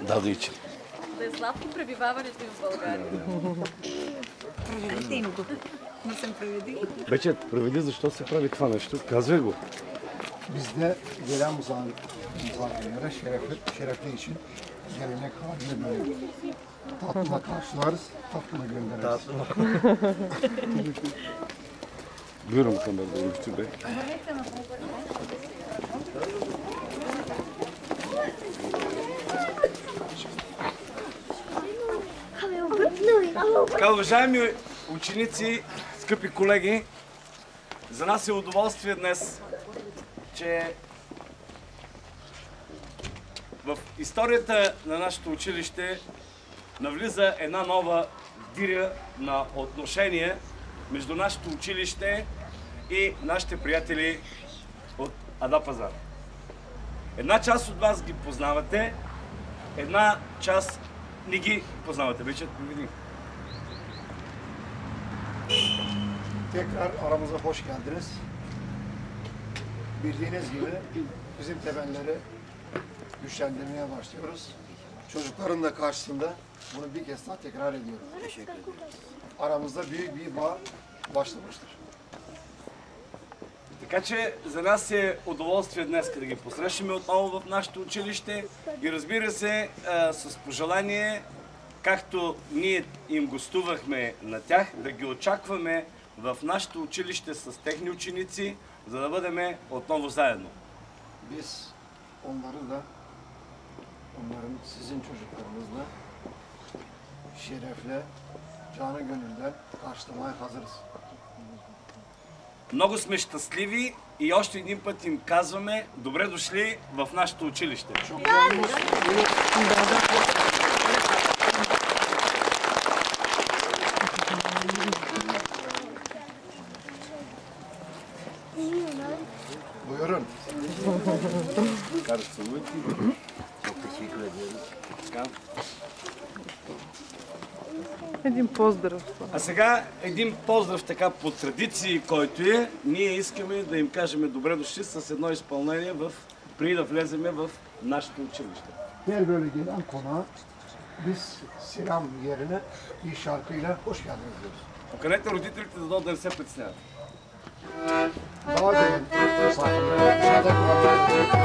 Да, дойче. Да е сладко пребиваването им в България. Преведите им го. Не съм преведи. Вече преведи защо се прави това нещо. Казвай го. Bizde gelen misafirlere şerefli için gelenek haline böyle tatlıla karşılarız, tatlıla göndeririz. Buyurun kamerada Müftü Bey. Така, уважаеми ученици, скъпи колеги, за нас е удоволствие днес, че в историята на нашето училище навлиза една нова диря на отношение между нашето училище и нашите приятели от Ада Пазар. Една част от вас ги познавате, една част не ги poznavate. Вече видим. Tekrar aramıza hoş geldiniz. Bildiğiniz gibi bizim temelleri güçlendirmeye başlıyoruz. Çocukların da karşısında bunu bir kez daha tekrar ediyorum. Teşekkür ederim. Aramızda büyük bir bağ başlamıştır. Така че за нас е удоволствие днес да ги посрещаме отново в нашето училище и разбира се с пожелание, както ние им гостувахме на тях, да ги очакваме в нашето училище с техни ученици, за да бъдем отново заедно. Biz onları da, onların sizin çocuklarınızla şerefle, canı gönülden karşılamaya hazırız. Много сме щастливи и още един път им казваме добре дошли в нашето училище. Buyurun. Един поздрав. А сега един поздрав така по традиции, който е. Ние искаме да им кажем добре дошли с едно изпълнение преди да влеземе в нашето училище. Her böyle gelen konağa biz selam yerine bir şarkıyla hoş geldiniz diyoruz. Поканете родителите да дойдат да не се притесняват. Daha demin misafirler dışarıda kullanıyoruz.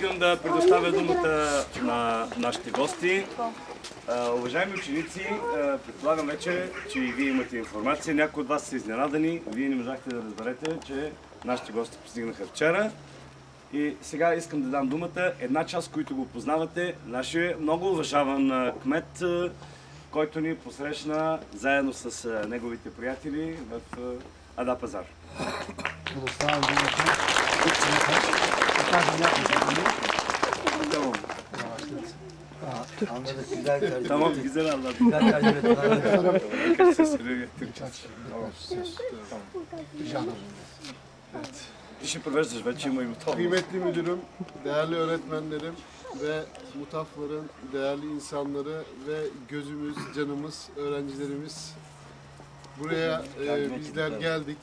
искам да предоставя думата на нашите гости. Уважаеми ученици, предполагам вече, че и вие имате информация. Някои от вас са изненадани. Вие не можахте да разберете, че нашите гости пристигнаха вчера. И сега искам да дам думата. Една част, които го познавате, нашия много уважаван кмет, който ни посрещна заедно с неговите приятели в Ада Пазар. Предоставям думата. Да кажа няколко думи. Tamam, güzel anladım. İşi провеждаш вече, има и готово. Kıymetli müdürüm, değerli öğretmenlerim ve Mutafların değerli insanları ve gözümüz, canımız, öğrencilerimiz buraya bizler geldik.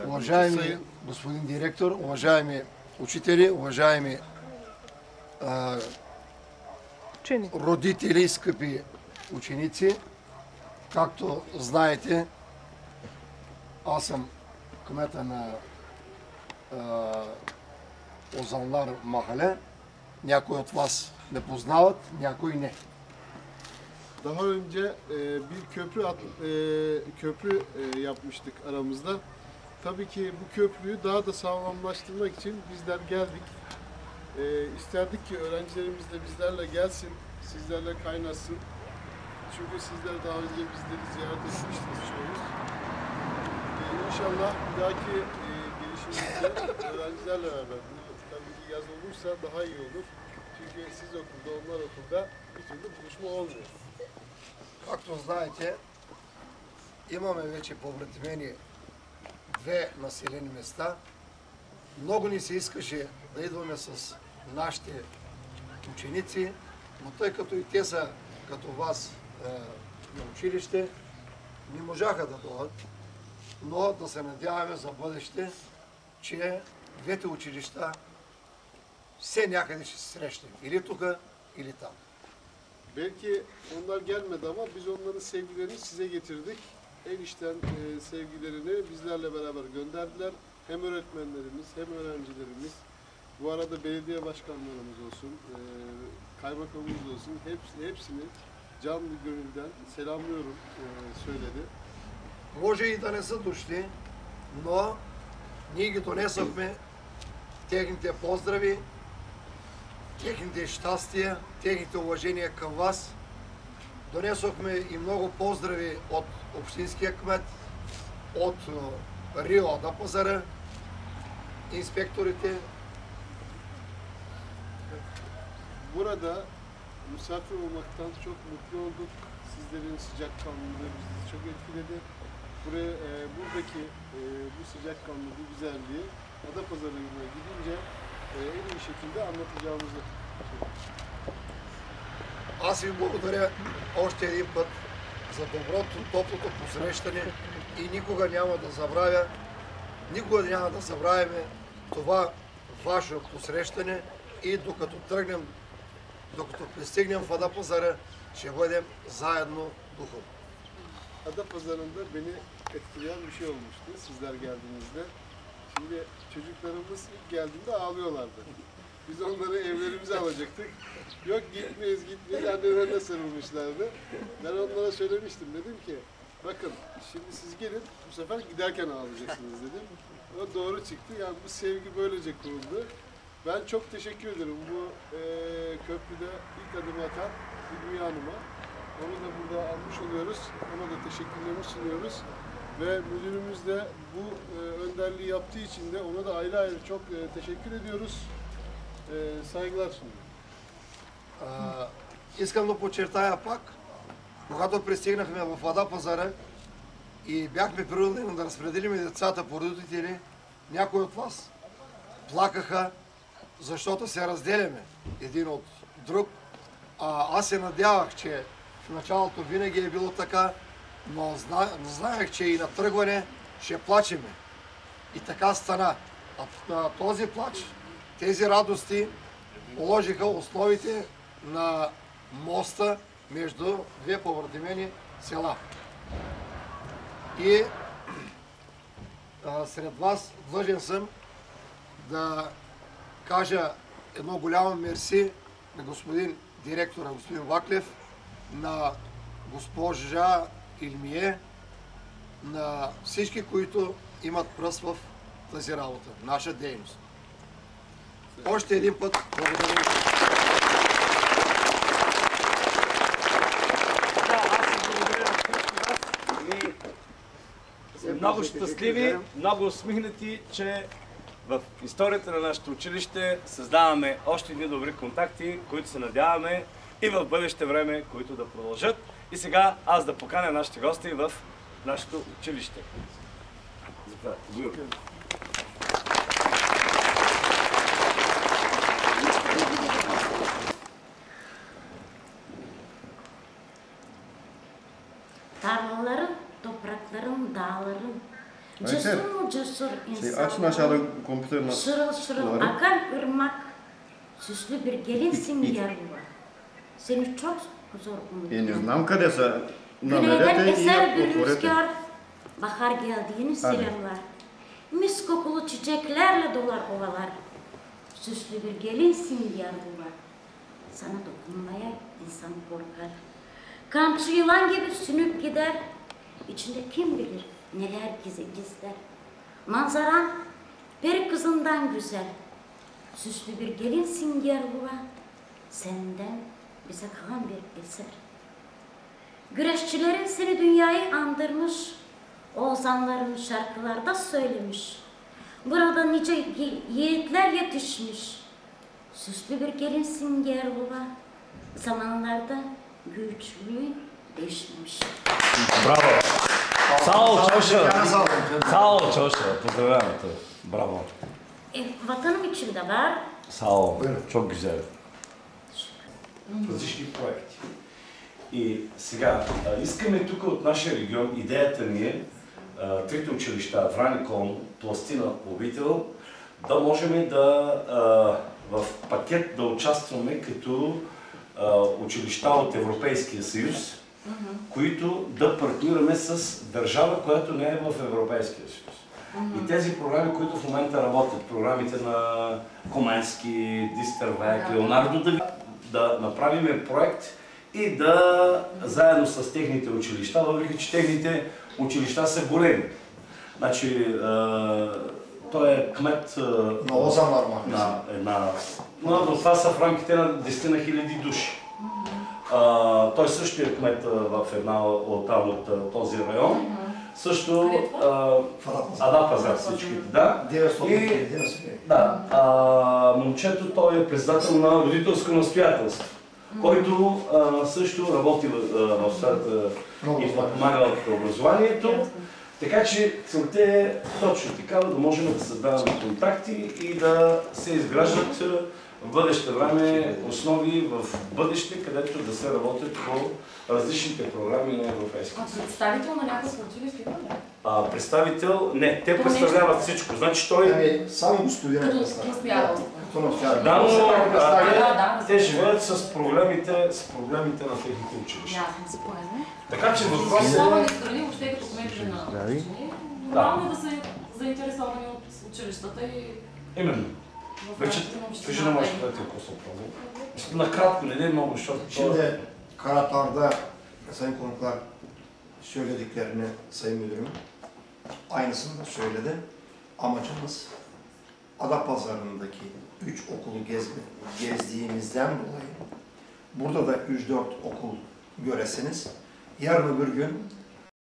Уважаеми господин директор, уважаеми учители, уважаеми родители, скъпи ученици, както знаете, аз съм кмета на Ozanlar Mahalle. Някои от вас не познават, някои не. Daha önce bir köprü yapmıştık aramızda. Tabii ki bu köprüyü daha da sağlamlaştırmak için bizler geldik. İsterdik ki öğrencilerimiz de bizlerle gelsin, sizlerle kaynasın. Çünkü sizler daha önce bizleri ziyaret etmiştiniz çoğunuz. İnşallah bir dahaki gelişimizde öğrencilerle beraber, tabii ki yaz olursa daha iyi olur. Çünkü siz okulda, onlar okulda bir türlü buluşma olmuyor. Както знаете, имаме вече побратимени две населени места. Много ни се искаше да идваме с нашите ученици, но тъй като и те са като вас на училище, не можаха да дойдат, но да се надяваме за бъдеще, че двете училища все някъде ще се срещнем. Или тук, или там. Belki onlar gelmedi ama biz onların sevgilerini size getirdik. En içten sevgilerini bizlerle beraber gönderdiler. Hem öğretmenlerimiz hem öğrencilerimiz. Bu arada belediye başkanlarımız olsun, kaymakamımız olsun. Hepsini canlı gönülden selamlıyorum söyledi. Може и да не са дошли, но ние ги донесохме техните поздрави, техните щастия, техните уважения към вас. Донесохме и много поздрави от общинския кмет, от Рио Ада Пазара, inspektorите. Burada misafir olmaktan çok mutlu olduk. Sizlerin sıcakkanlılığı bizi çok etkiledi. Buradaki bu sıcakkanlı, bu güzelliği Adapazarı'na gidince en iyi şekilde anlatacağımızı. Аз ви благодаря още един път за доброто, топлото посрещане и никога няма да забравяме това ваше посрещане и докато тръгнем, докато пристигнем в Ада Пазара, ще бъдем заедно духовно. Adapazarı'nda beni etkileyen bir şey olmuştu sizler geldiğinizde. Şimdi çocuklarımız ilk geldiğinde ağlıyorlardı. Biz onları evlerimize alacaktık. Yok gitmeyiz, annelerine sarılmışlardı. Ben onlara söylemiştim, dedim ki bakın şimdi siz gelin, bu sefer giderken ağlayacaksınız dedim. O doğru çıktı, yani bu sevgi böylece kuruldu. Ben çok teşekkür ederim bu köprüde ilk adım atan Hülmiye Hanım'a. Onu da burada almış oluyoruz, ona da teşekkürlerimi sunuyoruz. Ve müdürümüz de bu önderliği yaptığı için de ona da ayrı ayrı çok teşekkür ediyoruz. Saygılar sunuyorum. Искам да подчертая пак, когато пристигнахме в Ада Пазара и бяхме принудени да разпределим децата по родители, някои от вас плакаха, защото се разделяме един от друг. Аз се надявах, че в началото винаги е било така, но знаех, че и на тръгване ще плачеме. И така стана. Този плач, тези радости положиха основите на моста между две побратимени села. И сред вас длъжен съм да кажа едно голямо мерси на господин директора, господин Ваклев, на госпожа Илмие, на всички, които имат пръст в тази работа, наша дейност. Още един път благодаря. Много щастливи, много усмихнати, че в историята на нашето училище създаваме още едни добри контакти, които се надяваме и в бъдеще време, които да продължат. И сега аз да поканя нашите гости в нашето училище. Tarlaların, toprakların, dağların, cesur mu cesur Açın aşağıda kompüterin şırıl şırıl akan ırmak, süslü bir gelinsin yarıma. Seni çok zor Я не unuttum. знам къде са. Güneyden Намерете и eser bir отворете. rüzgar, bahar geldiğini selamlar. Mis kokulu çiçeklerle dolar ovalar. Süslü bir gelinsin yarıma. Sana dokunmaya insan korkar. Kamçı yılan gibi sünüp gider. İçinde kim bilir neler gizler. Manzaran peri kızından güzel. Süslü bir gelinsin yarlıva. Senden bize kalan bir eser. Güreşçilerin seni dünyayı andırmış. Ozanların şarkılarda söylemiş. Burada nice yiğitler yetişmiş. Süslü bir gelinsin yarlıva. Zamanlarda güçlüğün değişmemiş. Браво! Сао Чоша! Сао Чоша! Поздравявам те! Браво! Vatanım için de var. Сао! Çok güzel. Различни проекти. И сега, искаме тук от нашия регион, идеята ни е трите училища, Враникон, Пластина, Обител, да можем да в пакет да участваме като училища от Европейския съюз, които да партнираме с държава, която не е в Европейския съюз. И тези програми, които в момента работят, програмите на Коменски, Дистервек, Леонардо, да направим проект и да заедно с техните училища, въпреки че техните училища са големи. Значи, той е кмет на една... Но това са в рамките на 10 на хиляди души. Той също е кмет в една от този район. Също Ада Пазар всичките, да. И момчето, той е председател на родителско настоятелство, който също работи в сферата и подпомага образованието. Така че целта е точно такава, да можем да създаваме контакти и да се изграждат в бъдеще време основи в бъдеще, където да се работят по различните програми на Европейския съюз. Представител на някакво училище има ли? Представител? Не, те представляват всичко. Значи той... Само господин е представител. Да, но те живеят с проблемите на техните училища. Ясно, се поеме. Така че въпросът е... Заинтересовани страни, въобще като кметове на общини, нормално е да са заинтересовани от училищата и... Именно. Вече, кажи на моите приятели, какво са пробвал. Накратko, не много, защото... Şimdi Karatar'da Sayın Konuklar söylediklerini Sayın Müdürüm aynısını da söyledi. Amacımız Adapazarı'ndaki 3 okulu gezdiğimizden dolayı burada da 3-4 okul göresiniz. Yarın öbür gün